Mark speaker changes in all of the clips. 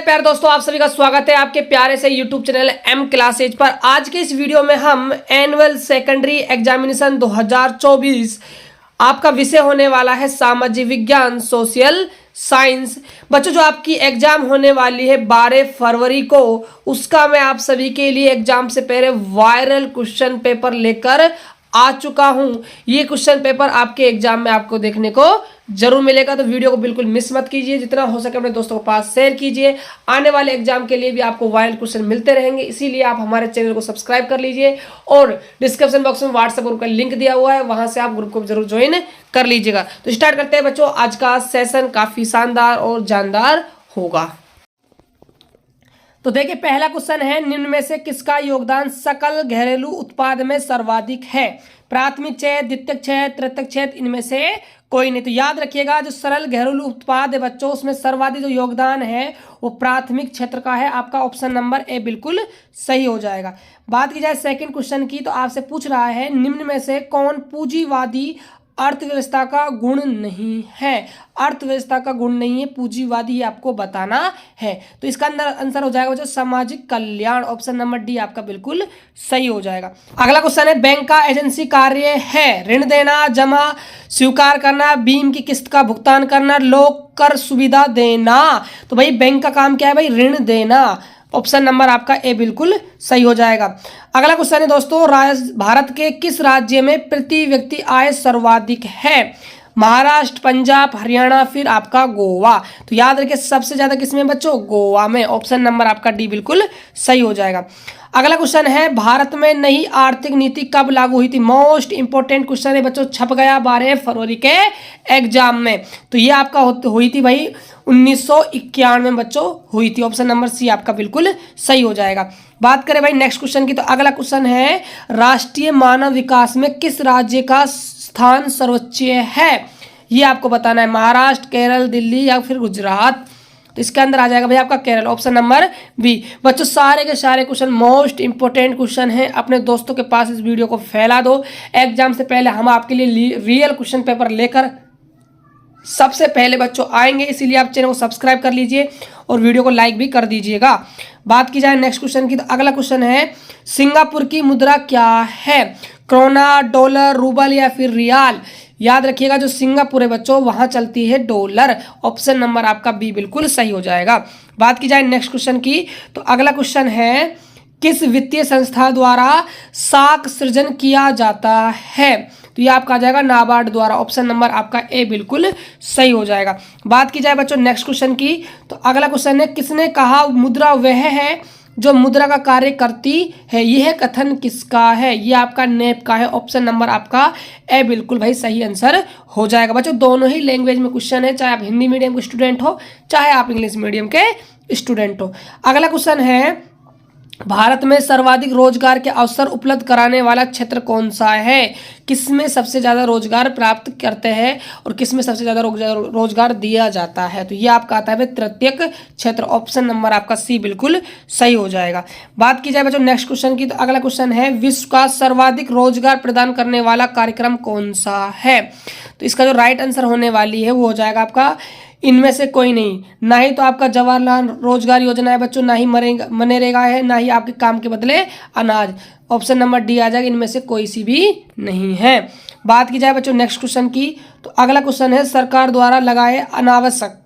Speaker 1: प्यारे दोस्तों, आप सभी का स्वागत है आपके प्यारे से यूट्यूब चैनल एम क्लासेज पर। आज के इस वीडियो में हम एनुअल सेकेंडरी एग्जामिनेशन 2024 आपका विषय होने वाला है सामाजिक विज्ञान सोशल साइंस। बच्चों, जो आपकी एग्जाम होने वाली है 12 फरवरी को, उसका मैं आप सभी के लिए एग्जाम से पहले वायरल क्वेश्चन पेपर लेकर आ चुका हूं। ये क्वेश्चन पेपर आपके एग्जाम में आपको देखने को जरूर मिलेगा, तो वीडियो को बिल्कुल मिस मत कीजिए। जितना हो सके अपने दोस्तों के पास शेयर कीजिए। आने वाले एग्जाम के लिए भी आपको वायरल क्वेश्चन मिलते रहेंगे, इसीलिए आप हमारे चैनल को सब्सक्राइब कर लीजिए और डिस्क्रिप्शन बॉक्स में व्हाट्सएप ग्रुप का लिंक दिया हुआ है, वहां से आप ग्रुप को जरूर ज्वाइन कर लीजिएगा। तो स्टार्ट करते हैं बच्चों, आज का सेशन काफी शानदार और जानदार होगा। तो देखिए, पहला क्वेश्चन है, निम्न में से किसका योगदान सकल घरेलू उत्पाद में सर्वाधिक है? प्राथमिक छेद, द्वितीयक छेद, तृतीयक छेद, इनमें से कोई नहीं। तो याद रखिएगा, जो सरल घरेलू उत्पाद है बच्चों, उसमें सर्वाधिक जो योगदान है वो प्राथमिक क्षेत्र का है। आपका ऑप्शन नंबर ए बिल्कुल सही हो जाएगा। बात की जाए सेकंड क्वेश्चन की, तो आपसे पूछ रहा है, निम्न में से कौन पूंजीवादी अर्थव्यवस्था का गुण नहीं है? अर्थव्यवस्था का गुण नहीं है पूंजीवादी, ये आपको बताना है। तो इसका अंदर आंसर हो जाएगा बच्चों सामाजिक कल्याण। ऑप्शन नंबर डी आपका बिल्कुल सही हो जाएगा। अगला क्वेश्चन है, बैंक का एजेंसी कार्य है ऋण देना, जमा स्वीकार करना, बीम की किस्त का भुगतान करना, लोक कर सुविधा देना। तो भाई बैंक का काम क्या है भाई? ऋण देना। ऑप्शन नंबर आपका ए बिल्कुल सही हो जाएगा। अगला क्वेश्चन है दोस्तों, भारत के किस राज्य में प्रति व्यक्ति आय सर्वाधिक है? महाराष्ट्र, पंजाब, हरियाणा, फिर आपका गोवा। तो याद रखिए, सबसे ज्यादा किसमें बच्चों? गोवा में। ऑप्शन नंबर आपका डी बिल्कुल सही हो जाएगा। अगला क्वेश्चन है, भारत में नई आर्थिक नीति कब लागू हुई थी? मोस्ट इंपोर्टेंट क्वेश्चन है बच्चों, छप गया 12 फरवरी के एग्जाम में। तो ये आपका हुई थी भाई 1991 में बच्चों हुई थी। ऑप्शन नंबर सी आपका बिल्कुल सही हो जाएगा। बात करें भाई नेक्स्ट क्वेश्चन की, तो अगला क्वेश्चन है, राष्ट्रीय मानव विकास में किस राज्य का स्थान सर्वोच्च है? ये आपको बताना है। महाराष्ट्र, केरल, दिल्ली या फिर गुजरात। तो इसके अंदर आ जाएगा भाई आपका केरल। Option number B. बच्चों, सारे के सारे क्वेश्चन मोस्ट इंपोर्टेंट क्वेश्चन हैं। अपने दोस्तों के पास इस वीडियो को फैला दो। एग्जाम से पहले हम आपके लिए रियल क्वेश्चन पेपर लेकर सबसे पहले बच्चों आएंगे, इसीलिए आप चैनल को सब्सक्राइब कर लीजिए और वीडियो को लाइक भी कर दीजिएगा। बात की जाए नेक्स्ट क्वेश्चन की, तो अगला क्वेश्चन है, सिंगापुर की मुद्रा क्या है? क्रोना, डॉलर, रूबल या फिर रियाल? याद रखिएगा, जो सिंगापुर है बच्चों, वहां चलती है डॉलर। ऑप्शन नंबर आपका बी बिल्कुल सही हो जाएगा। बात की जाए नेक्स्ट क्वेश्चन की, तो अगला क्वेश्चन है, किस वित्तीय संस्था द्वारा साख सृजन किया जाता है? तो ये आपका आ जाएगा नाबार्ड द्वारा। ऑप्शन नंबर आपका ए बिल्कुल सही हो जाएगा। बात की जाए बच्चों नेक्स्ट क्वेश्चन की, तो अगला क्वेश्चन है, किसने कहा मुद्रा वह है जो मुद्रा का कार्य करती है? यह कथन किसका है? ये आपका नेप का है। ऑप्शन नंबर आपका ए बिल्कुल भाई सही आंसर हो जाएगा। बच्चों, दोनों ही लैंग्वेज में क्वेश्चन है, चाहे आप हिंदी मीडियम के स्टूडेंट हो चाहे आप इंग्लिश मीडियम के स्टूडेंट हो। अगला क्वेश्चन है, भारत में सर्वाधिक रोजगार के अवसर उपलब्ध कराने वाला क्षेत्र कौन सा है? किसमें सबसे ज्यादा रोजगार प्राप्त करते हैं और किसमें सबसे ज्यादा रोजगार दिया जाता है? तो ये आपका आता है तृतीयक क्षेत्र। ऑप्शन नंबर आपका सी बिल्कुल सही हो जाएगा। बात की जाए बच्चों नेक्स्ट क्वेश्चन की, तो अगला क्वेश्चन है, विश्व का सर्वाधिक रोजगार प्रदान करने वाला कार्यक्रम कौन सा है? तो इसका जो राइट आंसर होने वाली है वो हो जाएगा आपका इनमें से कोई नहीं। ना ही तो आपका जवाहरलाल रोजगार योजना है बच्चों, ना ही मनरेगा है, ना ही आपके काम के बदले अनाज। ऑप्शन नंबर डी आ जाएगा, इनमें से कोई सी भी नहीं है। बात की जाए बच्चों नेक्स्ट क्वेश्चन की, तो अगला क्वेश्चन है, सरकार द्वारा लगाए अनावश्यक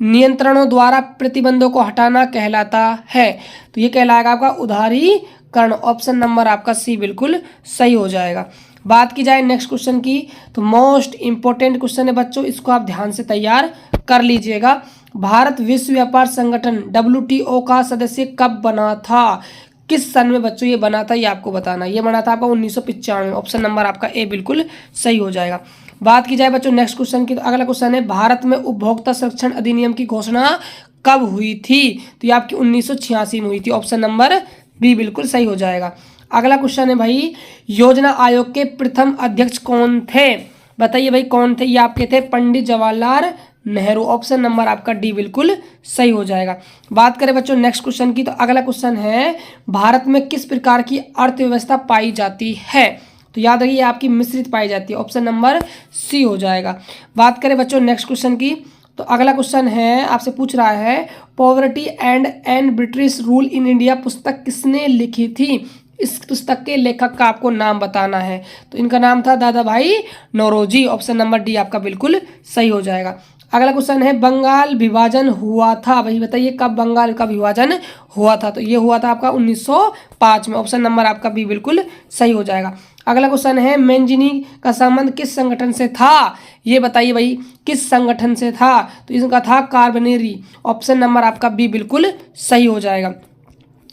Speaker 1: नियंत्रणों द्वारा प्रतिबंधों को हटाना कहलाता है? तो ये कहलाएगा आपका उदारीकरण। ऑप्शन नंबर आपका सी बिल्कुल सही हो जाएगा। बात की जाए नेक्स्ट क्वेश्चन की, तो मोस्ट इंपोर्टेंट क्वेश्चन है बच्चों, इसको आप ध्यान से तैयार कर लीजिएगा। भारत विश्व व्यापार संगठन WTO का सदस्य कब बना था? किस सन में बच्चों ये बना था? ये आपको बताना। ये बना था आपका 1995। ऑप्शन नंबर आपका ए बिल्कुल सही हो जाएगा। बात की जाए बच्चों नेक्स्ट क्वेश्चन की, तो अगला क्वेश्चन है, भारत में उपभोक्ता संरक्षण अधिनियम की घोषणा कब हुई थी? तो ये आपकी 1986 में हुई थी। ऑप्शन नंबर बी बिल्कुल सही हो जाएगा। अगला क्वेश्चन है भाई, योजना आयोग के प्रथम अध्यक्ष कौन थे? बताइए भाई कौन थे? ये आपके थे पंडित जवाहरलाल नेहरू। ऑप्शन नंबर आपका डी बिल्कुल सही हो जाएगा। बात करें बच्चों नेक्स्ट क्वेश्चन की, तो अगला क्वेश्चन है, भारत में किस प्रकार की अर्थव्यवस्था पाई जाती है? तो याद रखिए आपकी मिश्रित पाई जाती है। ऑप्शन नंबर सी हो जाएगा। बात करें बच्चों नेक्स्ट क्वेश्चन की, तो अगला क्वेश्चन है, आपसे पूछ रहा है poverty and un British rule in India पुस्तक किसने लिखी थी? इस पुस्तक के लेखक का आपको नाम बताना है। तो इनका नाम था दादा भाई नौरोजी। ऑप्शन नंबर डी आपका बिल्कुल सही हो जाएगा। अगला क्वेश्चन है बंगाल विभाजन हुआ था, भाई बताइए कब बंगाल का विभाजन हुआ था? तो ये हुआ था आपका 1905 में। ऑप्शन नंबर आपका बी बिल्कुल सही हो जाएगा। अगला क्वेश्चन है मेंजिनी का संबंध किस संगठन से था? ये बताइए भाई किस संगठन से था? तो इसका था कार्बनेरी। ऑप्शन नंबर आपका बी बिल्कुल सही हो जाएगा।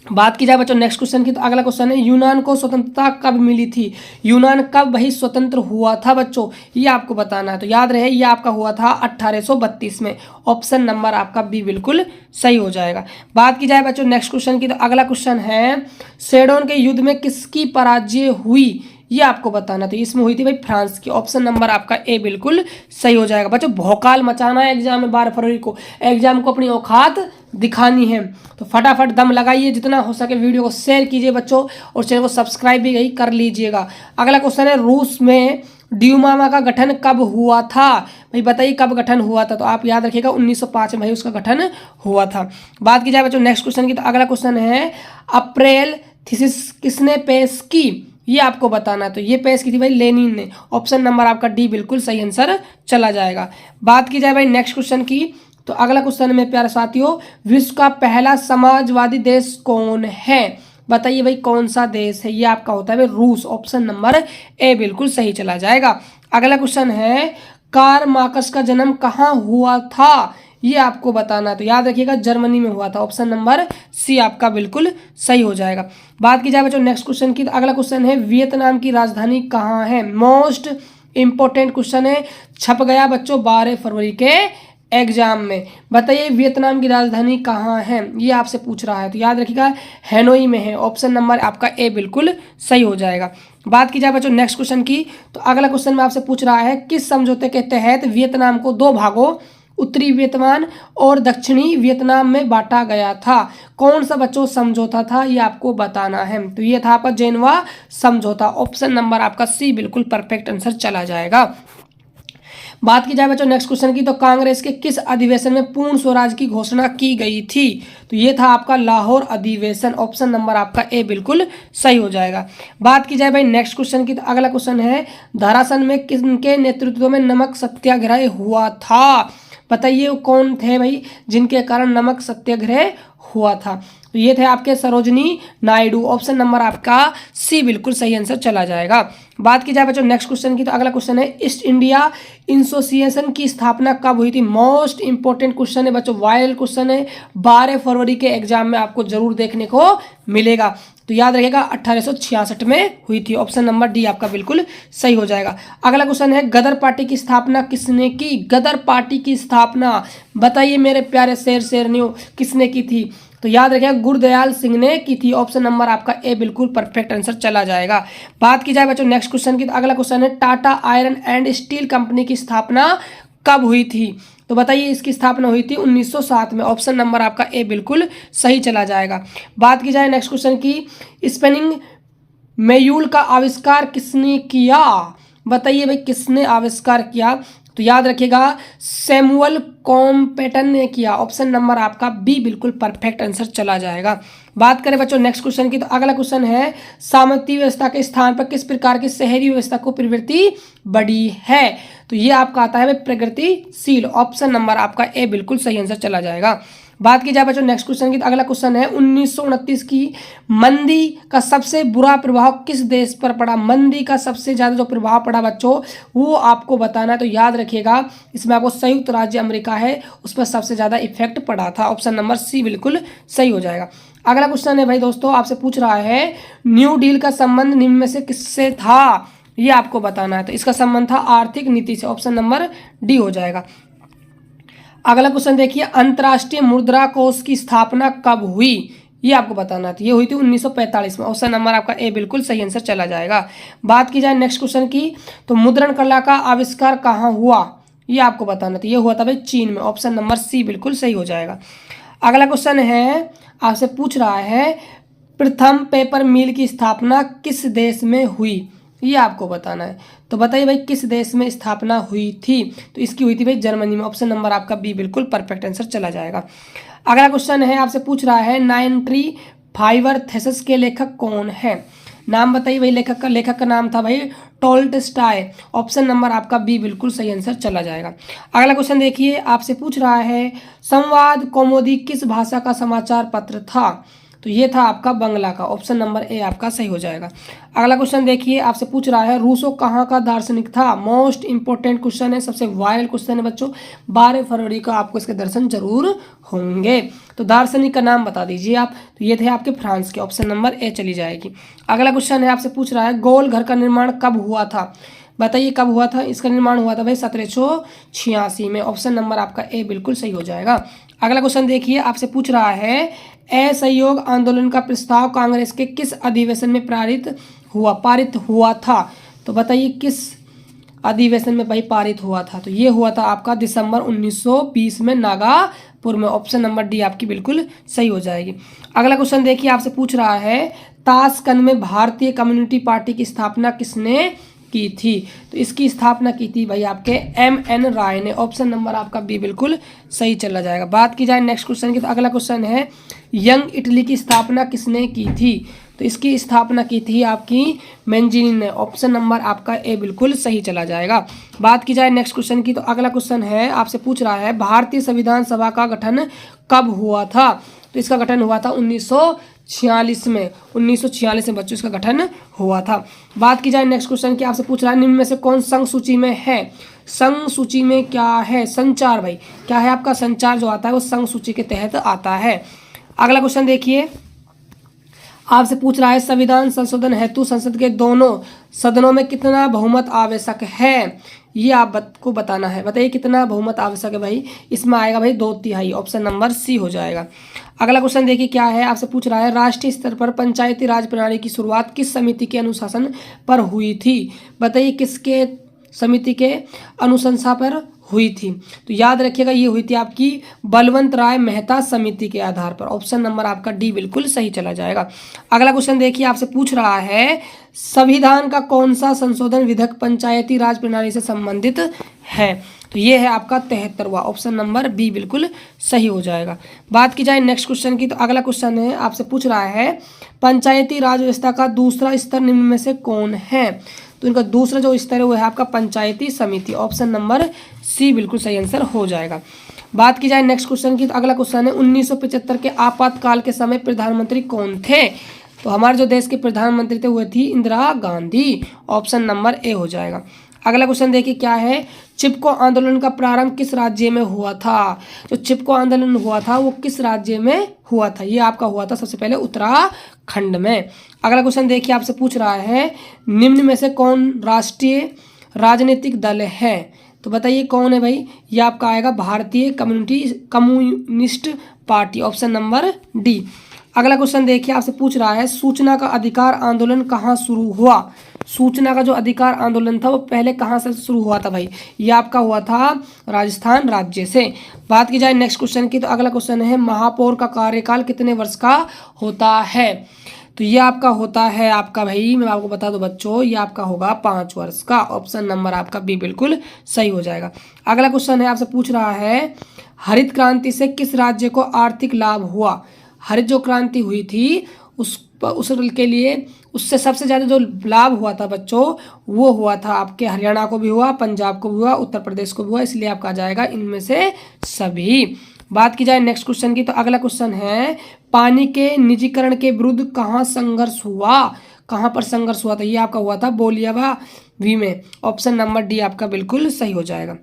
Speaker 1: बात की जाए बच्चों नेक्स्ट क्वेश्चन की, तो अगला क्वेश्चन है यूनान को स्वतंत्रता कब मिली थी? यूनान कब भाई स्वतंत्र हुआ था बच्चों, ये आपको बताना है। तो याद रहे ये आपका हुआ था 1832 में। ऑप्शन नंबर आपका बी बिल्कुल सही हो जाएगा। बात की जाए बच्चों नेक्स्ट क्वेश्चन की, तो अगला क्वेश्चन है सेडोन के युद्ध में किसकी पराजय हुई? ये आपको बताना। तो इसमें हुई थी भाई फ्रांस की। ऑप्शन नंबर आपका ए बिल्कुल सही हो जाएगा। बच्चों भौकाल मचाना है एग्जाम में 12 फरवरी को, एग्जाम को अपनी औकात दिखानी है, तो फटाफट दम लगाइए, जितना हो सके वीडियो को शेयर कीजिए बच्चों, और चैनल को सब्सक्राइब भी यही कर लीजिएगा। अगला क्वेश्चन है रूस में ड्यूमामा का गठन कब हुआ था? भाई बताइए कब गठन हुआ था? तो आप याद रखिएगा 1905 में भाई उसका गठन हुआ था। बात की जाए बच्चों नेक्स्ट क्वेश्चन की, तो अगला क्वेश्चन है अप्रैल थीसिस किसने पेश की? ये आपको बताना है। तो ये पेश की थी भाई लेनिन ने। ऑप्शन नंबर आपका डी बिल्कुल सही आंसर चला जाएगा। बात की जाए भाई नेक्स्ट क्वेश्चन की, तो अगला क्वेश्चन में प्यारे साथियों विश्व का पहला समाजवादी देश कौन है? बताइए भाई कौन सा देश है? ये आपका होता है भाई रूस। ऑप्शन नंबर ए बिल्कुल सही चला जाएगा। अगला क्वेश्चन है कार्ल मार्क्स का जन्म कहाँ हुआ था? ये आपको बताना है। तो याद रखिएगा जर्मनी में हुआ था। ऑप्शन नंबर सी आपका बिल्कुल सही हो जाएगा। बात की जाए बच्चों नेक्स्ट क्वेश्चन की, तो अगला क्वेश्चन है वियतनाम की राजधानी कहाँ है? मोस्ट इंपॉर्टेंट क्वेश्चन है, छप गया बच्चों 12 फरवरी के एग्जाम में। बताइए वियतनाम की राजधानी कहाँ है? ये आपसे पूछ रहा है। तो याद रखिएगा हैनोई में है। ऑप्शन नंबर आपका ए बिल्कुल सही हो जाएगा। बात की जाए बच्चों नेक्स्ट क्वेश्चन की, तो अगला क्वेश्चन में आपसे पूछ रहा है किस समझौते के तहत वियतनाम को दो भागों उत्तरी वियतनाम और दक्षिणी वियतनाम में बांटा गया था? कौन सा बच्चों समझौता था? ये आपको बताना है। तो ये था आपका जेनवा समझौता। ऑप्शन नंबर आपका सी बिल्कुल परफेक्ट आंसर चला जाएगा। बात की जाए बच्चों नेक्स्ट क्वेश्चन की, तो कांग्रेस के किस अधिवेशन में पूर्ण स्वराज की घोषणा की गई थी? तो ये था आपका लाहौर अधिवेशन। ऑप्शन नंबर आपका ए बिल्कुल सही हो जाएगा। बात की जाए भाई नेक्स्ट क्वेश्चन की, तो अगला क्वेश्चन है धारासन में किसके नेतृत्व में नमक सत्याग्रह हुआ था? बताइए वो कौन थे भाई जिनके कारण नमक सत्याग्रह हुआ था? तो ये थे आपके सरोजनी नायडू। ऑप्शन नंबर आपका सी बिल्कुल सही आंसर चला जाएगा। बात की जाए बच्चों नेक्स्ट क्वेश्चन की, तो अगला क्वेश्चन है ईस्ट इंडिया एसोसिएशन की स्थापना कब हुई थी? मोस्ट इंपॉर्टेंट क्वेश्चन है बच्चों, वायरल क्वेश्चन है, 12 फरवरी के एग्जाम में आपको जरूर देखने को मिलेगा। तो याद रखिएगा 1866 में हुई थी। ऑप्शन नंबर डी आपका बिल्कुल सही हो जाएगा। अगला क्वेश्चन है गदर पार्टी की स्थापना किसने की? गदर पार्टी की स्थापना बताइए मेरे प्यारे शेरनियों किसने की थी? तो याद रखिएगा गुरदयाल सिंह ने की थी। ऑप्शन नंबर आपका ए बिल्कुल परफेक्ट आंसर चला जाएगा। बात की जाए बच्चों नेक्स्ट क्वेश्चन की, तो अगला क्वेश्चन है Tata iron and steel company की स्थापना कब हुई थी? तो बताइए इसकी स्थापना हुई थी 1907 में। ऑप्शन नंबर आपका ए बिल्कुल सही चला जाएगा। बात की जाए नेक्स्ट क्वेश्चन की, स्पिनिंग मेयूल का आविष्कार किसने किया? बताइए भाई किसने आविष्कार किया? तो याद रखिएगा सैमुअल कॉम्पेटन ने किया। ऑप्शन नंबर आपका बी बिल्कुल परफेक्ट आंसर चला जाएगा। बात करें बच्चों नेक्स्ट क्वेश्चन की, तो अगला क्वेश्चन है सामंती व्यवस्था के स्थान पर किस प्रकार की शहरी व्यवस्था को प्रवृत्ति बढ़ी है? तो ये आपका आता है प्रगतिशील। ऑप्शन नंबर आपका ए बिल्कुल सही आंसर चला जाएगा। बात की जाए बच्चों नेक्स्ट क्वेश्चन की, तो अगला क्वेश्चन है 1929 की मंदी का सबसे बुरा प्रभाव किस देश पर पड़ा? मंदी का सबसे ज्यादा जो प्रभाव पड़ा बच्चों वो आपको बताना है। तो याद रखिएगा इसमें आपको संयुक्त राज्य अमेरिका है उस पर सबसे ज्यादा इफेक्ट पड़ा था। ऑप्शन नंबर सी बिल्कुल सही हो जाएगा। अगला क्वेश्चन है भाई दोस्तों आपसे पूछ रहा है न्यू डील का संबंध निम्न में से किससे था? ये आपको बताना है। तो इसका संबंध था आर्थिक नीति से। ऑप्शन नंबर डी हो जाएगा। अगला क्वेश्चन देखिए अंतर्राष्ट्रीय मुद्रा कोष की स्थापना कब हुई? ये आपको बताना है। तो ये हुई थी 1945 में। ऑप्शन नंबर आपका ए बिल्कुल सही आंसर चला जाएगा। बात की जाए नेक्स्ट क्वेश्चन की, तो मुद्रण कला का आविष्कार कहाँ हुआ? ये आपको बताना। तो ये हुआ था भाई चीन में। ऑप्शन नंबर सी बिल्कुल सही हो जाएगा। अगला क्वेश्चन है आपसे पूछ रहा है प्रथम पेपर मिल की स्थापना किस देश में हुई? ये आपको बताना है। तो बताइए भाई किस देश में स्थापना हुई थी? तो इसकी हुई थी भाई जर्मनी में। ऑप्शन नंबर आपका बी बिल्कुल परफेक्ट आंसर चला जाएगा। अगला क्वेश्चन है, आपसे पूछ रहा है नाइंटी फाइवर थेसिस के लेखक कौन है? नाम बताइए भाई लेखक का नाम था भाई टॉल्स्टॉय। ऑप्शन नंबर आपका बी बिल्कुल सही आंसर चला जाएगा। अगला क्वेश्चन देखिए, आपसे पूछ रहा है संवाद कौमुदी किस भाषा का समाचार पत्र था? तो ये था आपका बंगला का। ऑप्शन नंबर ए आपका सही हो जाएगा। अगला क्वेश्चन देखिए, आपसे पूछ रहा है रूसो कहाँ का दार्शनिक था? मोस्ट इंपोर्टेंट क्वेश्चन है, सबसे वायरल क्वेश्चन है बच्चों। 12 फरवरी को आपको इसके दर्शन जरूर होंगे। तो दार्शनिक का नाम बता दीजिए आप। तो ये थे आपके फ्रांस के। ऑप्शन नंबर ए चली जाएगी। अगला क्वेश्चन है, आपसे पूछ रहा है गोल घर का निर्माण कब हुआ था? बताइए कब हुआ था? इसका निर्माण हुआ था भाई 1786 में। ऑप्शन नंबर आपका ए बिल्कुल सही हो जाएगा। अगला क्वेश्चन देखिए, आपसे पूछ रहा है असहयोग आंदोलन का प्रस्ताव कांग्रेस के किस अधिवेशन में पारित हुआ था? तो बताइए किस अधिवेशन में भाई पारित हुआ था? तो ये हुआ था आपका दिसंबर 1920 में नागपुर में। ऑप्शन नंबर डी आपकी बिल्कुल सही हो जाएगी। अगला क्वेश्चन देखिए, आपसे पूछ रहा है ताशकंद में भारतीय कम्युनिस्ट पार्टी की स्थापना किसने की थी? तो इसकी स्थापना की थी भाई आपके MN राय ने। ऑप्शन नंबर आपका बी बिल्कुल सही चला जाएगा। बात की जाए नेक्स्ट क्वेश्चन की, तो अगला क्वेश्चन है यंग इटली की स्थापना किसने की थी? तो इसकी स्थापना की थी आपकी मैंजीनी ने। ऑप्शन नंबर आपका ए बिल्कुल सही चला जाएगा। बात की जाए नेक्स्ट क्वेश्चन की, तो अगला क्वेश्चन है, आपसे पूछ रहा है भारतीय संविधान सभा का गठन कब हुआ था? तो इसका गठन हुआ था 1946 में। 1946 में बच्चों इसका गठन हुआ था। बात की जाए नेक्स्ट क्वेश्चन की, आपसे पूछ रहा है निम्न में से कौन संघ सूची में है? संघ सूची में क्या है? संचार भाई क्या है आपका? संचार जो आता है वो संघ सूची के तहत आता है। अगला क्वेश्चन देखिए, आपसे पूछ रहा है संविधान संशोधन हेतु संसद के दोनों सदनों में कितना बहुमत आवश्यक है? ये आपको बताना है। बताइए कितना बहुमत आवश्यक है भाई? इसमें आएगा भाई 2/3। ऑप्शन नंबर सी हो जाएगा। अगला क्वेश्चन देखिए क्या है, आपसे पूछ रहा है राष्ट्रीय स्तर पर पंचायती राज प्रणाली की शुरुआत किस समिति के अनुशासन पर हुई थी? बताइए किसके समिति के अनुशंसा पर हुई थी? तो याद रखिएगा ये हुई थी आपकी बलवंत राय मेहता समिति के आधार पर। ऑप्शन नंबर आपका डी बिल्कुल सही चला जाएगा। अगला क्वेश्चन देखिए, आपसे पूछ रहा है संविधान का कौन सा संशोधन विधेयक पंचायती राज प्रणाली से संबंधित है? तो ये है आपका 73वां। ऑप्शन नंबर बी बिल्कुल सही हो जाएगा। बात की जाए नेक्स्ट क्वेश्चन की, तो अगला क्वेश्चन है, आपसे पूछ रहा है पंचायती राज व्यवस्था का दूसरा स्तर निम्न में से कौन है? तो इनका दूसरा जो स्तर है वो है आपका पंचायती समिति। ऑप्शन नंबर सी बिल्कुल सही आंसर हो जाएगा। बात की जाए नेक्स्ट क्वेश्चन की, तो अगला क्वेश्चन है 1975 के आपातकाल के समय प्रधानमंत्री कौन थे? तो हमारे जो देश के प्रधानमंत्री थे वो थी Indira Gandhi. Option number A हो जाएगा। अगला क्वेश्चन देखिए क्या है, चिपको आंदोलन का प्रारंभ किस राज्य में हुआ था? जो चिपको आंदोलन हुआ था वो किस राज्य में हुआ था? ये आपका हुआ था सबसे पहले उत्तराखंड में। अगला क्वेश्चन देखिए, आपसे पूछ रहा है निम्न में से कौन राष्ट्रीय राजनीतिक दल है? तो बताइए कौन है भाई? ये आपका आएगा भारतीय communist party. Option number D. अगला क्वेश्चन देखिए, आपसे पूछ रहा है सूचना का अधिकार आंदोलन कहाँ शुरू हुआ? सूचना का जो अधिकार आंदोलन था वो पहले कहाँ से शुरू हुआ था भाई? ये आपका हुआ था राजस्थान राज्य से। बात की जाए नेक्स्ट क्वेश्चन की, तो अगला क्वेश्चन है महापौर का कार्यकाल कितने वर्ष का होता है? तो ये आपका होता है आपका भाई, मैं आपको बता दूं बच्चों, ये आपका होगा 5 वर्ष का। ऑप्शन नंबर आपका बी बिल्कुल सही हो जाएगा। अगला क्वेश्चन है, आपसे पूछ रहा है हरित क्रांति से किस राज्य को आर्थिक लाभ हुआ? हरित जो क्रांति हुई थी उसके लिए उससे सबसे ज़्यादा जो लाभ हुआ था बच्चों वो हुआ था आपके हरियाणा को भी हुआ, पंजाब को भी हुआ, उत्तर प्रदेश को भी हुआ, इसलिए आपका आ जाएगा इनमें से सभी। बात की जाए नेक्स्ट क्वेश्चन की, तो अगला क्वेश्चन है पानी के निजीकरण के विरुद्ध कहाँ संघर्ष हुआ? कहाँ पर संघर्ष हुआ था? ये आपका हुआ था बोलियावी में। ऑप्शन नंबर डी आपका बिल्कुल सही हो जाएगा।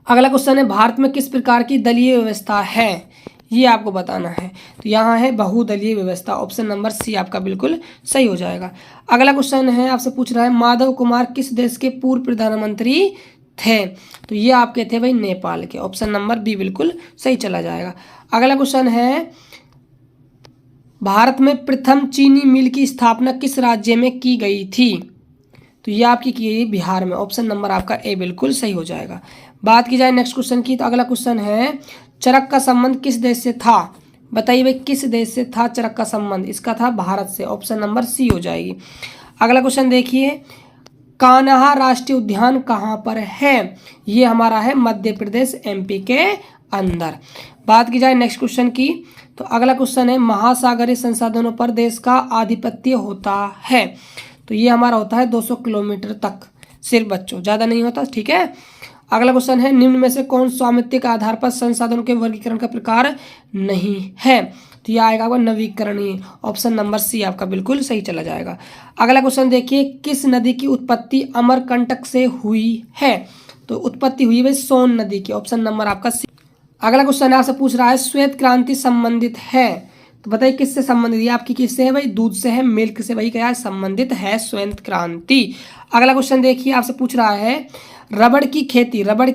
Speaker 1: अगला क्वेश्चन है भारत में किस प्रकार की दलीय व्यवस्था है? ये आपको बताना है। तो यहाँ है बहुदलीय व्यवस्था। ऑप्शन नंबर सी आपका बिल्कुल सही हो जाएगा। अगला क्वेश्चन है, आपसे पूछ रहा है माधव कुमार किस देश के पूर्व प्रधानमंत्री थे? तो ये आपके थे भाई नेपाल के। ऑप्शन नंबर बी बिल्कुल सही चला जाएगा। अगला क्वेश्चन है भारत में प्रथम चीनी मिल की स्थापना किस राज्य में की गई थी? तो ये आपकी की गई बिहार में। ऑप्शन नंबर आपका ए बिल्कुल सही हो जाएगा। बात की जाए नेक्स्ट क्वेश्चन की, तो अगला क्वेश्चन है चरक का संबंध किस देश से था? बताइए भाई किस देश से था चरक का संबंध? इसका था भारत से। ऑप्शन नंबर सी हो जाएगी। अगला क्वेश्चन देखिए, कान्हा राष्ट्रीय उद्यान कहाँ पर है? ये हमारा है मध्य प्रदेश एमपी के अंदर। बात की जाए नेक्स्ट क्वेश्चन की, तो अगला क्वेश्चन है, महासागरीय संसाधनों पर देश का आधिपत्य होता है? तो ये हमारा होता है 200 किलोमीटर तक सिर्फ बच्चों, ज़्यादा नहीं होता, ठीक है। अगला क्वेश्चन है, निम्न में से कौन स्वामित्व के आधार पर संसाधनों के वर्गीकरण का प्रकार नहीं है? तो यह आएगा आपका नवीकरणीय, ऑप्शन नंबर सी आपका बिल्कुल सही चला जाएगा। अगला क्वेश्चन देखिए, किस नदी की उत्पत्ति अमरकंटक से हुई है? तो उत्पत्ति हुई है सोन नदी की, ऑप्शन नंबर आपका सी। अगला क्वेश्चन आपसे पूछ रहा है, श्वेत क्रांति संबंधित है? तो बताइए किससे संबंधित है? आपकी किससे है भाई? दूध से है, मिल्क से, भाई क्या संबंधित है श्वेत क्रांति। अगला क्वेश्चन देखिए, आपसे पूछ रहा है, रबड़ की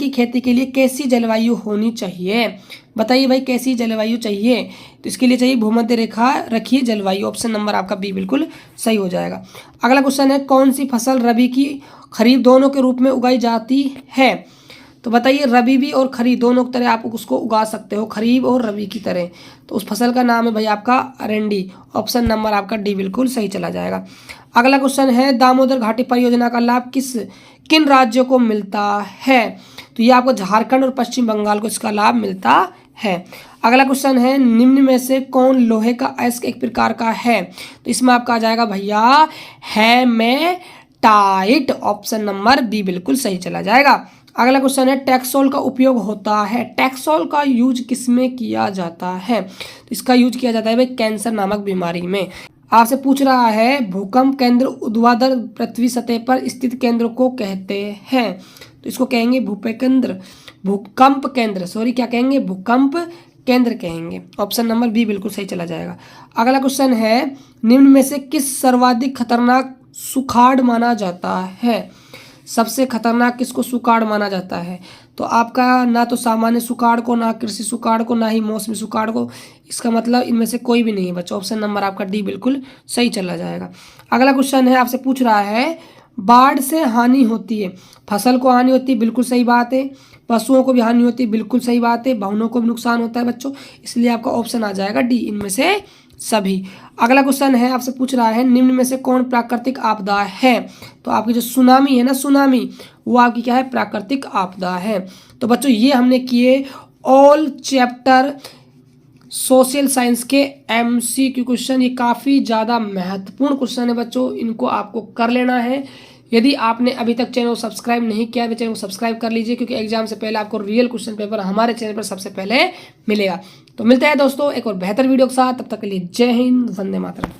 Speaker 1: खेती के लिए कैसी जलवायु होनी चाहिए? बताइए भाई कैसी जलवायु चाहिए? तो इसके लिए चाहिए भूमध्य रेखा रखिए जलवायु, ऑप्शन नंबर आपका बी बिल्कुल सही हो जाएगा। अगला क्वेश्चन है, कौन सी फसल रबी की खरीफ दोनों के रूप में उगाई जाती है? तो बताइए रबी भी और खरीफ दोनों की तरह आप उसको उगा सकते हो, खरीफ और रबी की तरह। तो उस फसल का नाम है भाई आपका अरंडी, ऑप्शन नंबर आपका डी बिल्कुल सही चला जाएगा। अगला क्वेश्चन है, दामोदर घाटी परियोजना का लाभ किन राज्यों को मिलता है? तो ये आपको झारखंड और पश्चिम बंगाल को इसका लाभ मिलता है। अगला क्वेश्चन है, निम्न में से कौन लोहे का अयस्क एक प्रकार का है? तो इसमें आपका आ जाएगा भैया हेमेटाइट, ऑप्शन नंबर बी बिल्कुल सही चला जाएगा। अगला क्वेश्चन है, टैक्सोल का उपयोग होता है? टैक्सोल का यूज किसमें किया जाता है? तो इसका यूज किया जाता है भाई कैंसर नामक बीमारी में। आपसे पूछ रहा है, भूकंप केंद्र ऊर्ध्वाधर पृथ्वी सतह पर स्थित केंद्र को कहते हैं? तो इसको कहेंगे भूकंप केंद्र कहेंगे, ऑप्शन नंबर बी बिल्कुल सही चला जाएगा। अगला क्वेश्चन है, निम्न में से किस सर्वाधिक खतरनाक सुखाड़ माना जाता है? सबसे खतरनाक किसको सुखाड़ माना जाता है? तो आपका ना तो सामान्य सुखाड़ को, ना कृषि सुखाड़ को, ना ही मौसमी सुखाड़ को, इसका मतलब इनमें से कोई भी नहीं है बच्चों, ऑप्शन नंबर आपका डी बिल्कुल सही चला जाएगा। अगला क्वेश्चन है, आपसे पूछ रहा है, बाढ़ से हानि होती है? फसल को हानि होती है, बिल्कुल सही बात है। पशुओं को भी हानि होती है, बिल्कुल सही बात है। भवनों को भी नुकसान होता है बच्चों, इसलिए आपका ऑप्शन आ जाएगा डी, इनमें से सभी। अगला क्वेश्चन है, आपसे पूछ रहा है, निम्न में से कौन प्राकृतिक आपदा है? तो आपकी जो सुनामी है ना, सुनामी, वो आपकी क्या है? प्राकृतिक आपदा है। तो बच्चों ये हमने किए ऑल चैप्टर सोशल साइंस के MCQ क्वेश्चन। ये काफ़ी ज़्यादा महत्वपूर्ण क्वेश्चन है बच्चों, इनको आपको कर लेना है। यदि आपने अभी तक चैनल को सब्सक्राइब नहीं किया है तो चैनल को सब्सक्राइब कर लीजिए, क्योंकि एग्जाम से पहले आपको रियल क्वेश्चन पेपर हमारे चैनल पर सबसे पहले मिलेगा। तो मिलते हैं दोस्तों एक और बेहतर वीडियो के साथ, तब तक के लिए जय हिंद, वंदे मातरम।